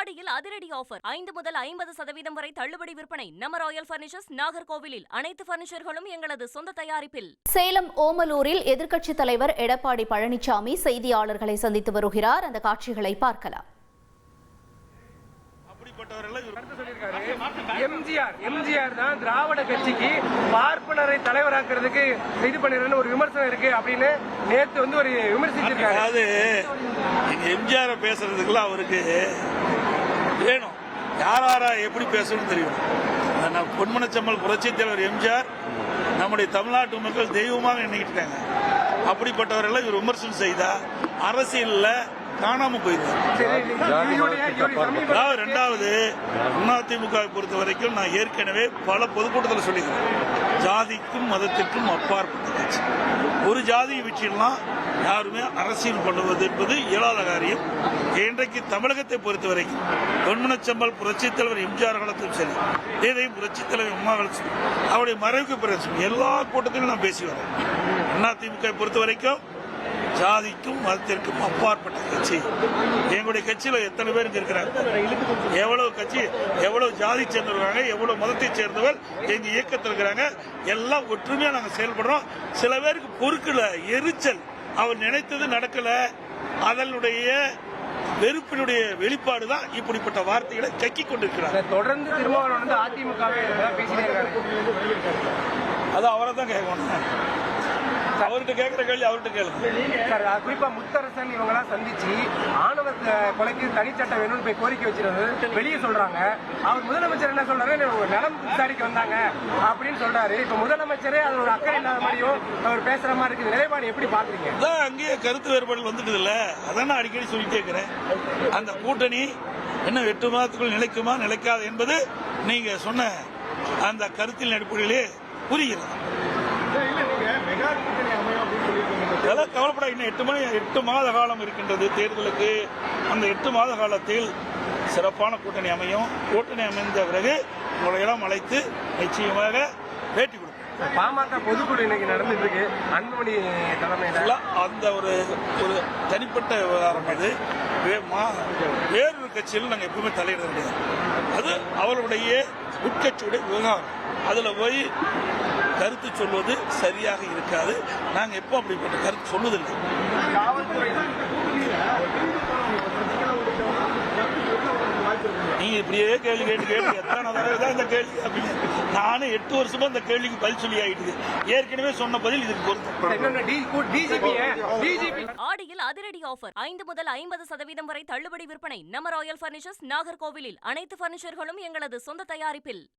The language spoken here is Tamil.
ஆடியில் அதிரடி ஆஃபர் 5 முதல் 50% வரை தள்ளுபடி விற்பனை. நம்ம ராயல் பர்னிச்சர்ஸ், நாகர்கோவிலில். அனைத்து பர்னிச்சர்களும் எங்களது சொந்த தயாரிப்பில். சேலம் ஓமலூரில் எதிர்க்கட்சித் தலைவர் எடப்பாடி பழனிசாமி செய்தியாளர்களை சந்தித்து வருகிறார். அந்த காட்சிகளை பார்க்கலாம். எம்ஜிஆர் தான் திராவிட கட்சிக்கு பார்ப்பனரை தலைவராக்குறதுக்கு இது பண்ணிருன்னு ஒரு விமர்சனம் இருக்கு அப்படின்னு நேத்து ஒரு விமர்சிச்சிருக்காரு. அதாவது எம்ஜிஆர் பேசுறதுக்குலாம் அவருக்கு வேணும், யாரா எப்படி பேசணும்னு தெரியும். பொன்மனச்செம்மல் புரட்சித் தலைவர் எம்ஜிஆர் நம்முடைய தமிழ்நாட்டு மக்கள் தெய்வமாக எண்ணிக்கிட்டு இருக்காங்க. அப்படிப்பட்டவர்கள் இவர் விமர்சனம் செய்தா அரசியல்ல காணாம போயிருவார். இரண்டாவது, அதிமுக பொறுத்த வரைக்கும் நான் ஏற்கனவே பல பொதுக்கூட்டத்தில் சொல்லிக்கிறேன், ஜாதிக்கும் மதத்திற்கும் அப்பாற்பட்ட கட்சி. ஒரு ஜாதியை வச்சிடலாம் யாருமே அரசியல் பண்ணுவது என்பது இயலாத காரியம். இன்றைக்கு தமிழகத்தை பொறுத்த வரைக்கும் பொன்மனச்செம்மல் புரட்சித் தலைவர் எம்ஜிஆர் காலத்திலும் சரி, இதையும் புரட்சித் தலைவர் அம்மா காலத்திலும் அவருடைய மறைவுக்கு பிறகு எல்லா கூட்டத்திலும் நான் பேசி வரேன். அதிமுக பொறுத்த வரைக்கும் ஜாதிக்கும் மதத்திற்கும் அப்பாற்பட்ட கட்சி. எங்களுடைய கட்சியில எத்தனை பேருக்கு இருக்கிறாங்க, எவ்வளவு கட்சி, எவ்வளவு ஜாதி சேர்ந்தவர்கள், எவ்வளவு மதத்தை சேர்ந்தவர் எங்க இயக்கத்தில் இருக்கிறாங்க. எல்லாம் ஒற்றுமையா நாங்க செயல்படுறோம். சில பேருக்கு பொறுக்கல, எரிச்சல், அவர் நினைத்தது நடக்கல, அதனுடைய வெறுப்பினுடைய வெளிப்பாடு தான் இப்படிப்பட்ட வார்த்தைகளை கக்கி கொண்டிருக்கிறார். தொடர்ந்து திருமாவளவன் அதிமுக அது அவரை தான் கேட்கணும். அவர்கிட்ட கேட்கிற கேள்வி அவர்கிட்ட கேளுங்க. குறிப்பா முத்தரசன் இவங்கெல்லாம் சந்திச்சு ஆணவ கொலைக்கு தனிச்சட்டம் வேணும்னு போய் கோரிக்கை வச்சிருந்தது வெளியே சொல்றாங்க. அவர் முதலமைச்சர் என்ன சொல்றாரு, நலம் விசாரிக்க வந்தாங்க அப்படின்னு சொல்றாரு. இப்ப முதலமைச்சரே அது ஒரு அக்கறை இல்லாத மாதிரியும் அவர் பேசுற மாதிரி இருக்குது. நிலைப்பாடு எப்படி பாக்குறீங்க? அதான் அங்கேயே கருத்து வேறுபாடு வந்துட்டு இல்ல, அதான் நான் அடிக்கடி சொல்லிட்டே இருக்கிறேன். அந்த கூட்டணி இன்னும் 8 மாதத்துக்குள் நிலைக்குமா நிலைக்காது என்பது நீங்க சொன்ன அந்த கருத்தின் அடிப்படையிலே புரிகிறது. கவலைப்பட, இன்னும் 8 மாத காலம் இருக்கின்றது தேர்தலுக்கு. அந்த 8 மாத காலத்தில் சிறப்பான கூட்டணி அமையும். கூட்டணி அமைந்த பிறகு உங்களை எல்லாம் அழைத்து நிச்சயமாக பேட்டி கொடுக்கும். பாமக பொதுக்குழு இன்னைக்கு நடந்துட்டு இருக்கு, அன்புமணி தலைமையில். அந்த ஒரு தனிப்பட்ட விவகாரம். அது வேறொரு கட்சியில் நாங்கள் எப்பவுமே தலையிட முடியாது. அது அவர்களுடைய உட்கட்சியுடைய விவகாரம். அதுல போய் கருத்து சொல்வது சரியாக இருக்காது. நாங்க எப்போ அப்படிப்பட்ட கருத்து சொல்வதில்லை. நீங்க இப்படியே கேள்வி கேட்டு எத்தனை தடவை தான் இந்த கேள்வி அப்படின்னு நானும் 8 வருஷமா இந்த கேள்விக்கு பதில் சொல்லி ஆயிடுது. ஏற்கனவே சொன்ன பதில் இதுக்கு பொருத்தம். ஆடியில் அதிரடி ஆஃபர் 5 முதல் 50% வரை தள்ளுபடி விற்பனை. நம்ம ராயல் பர்னிச்சர்ஸ், நாகர்கோவிலில். அனைத்து பர்னிச்சர்களும் எங்களது சொந்த தயாரிப்பில்.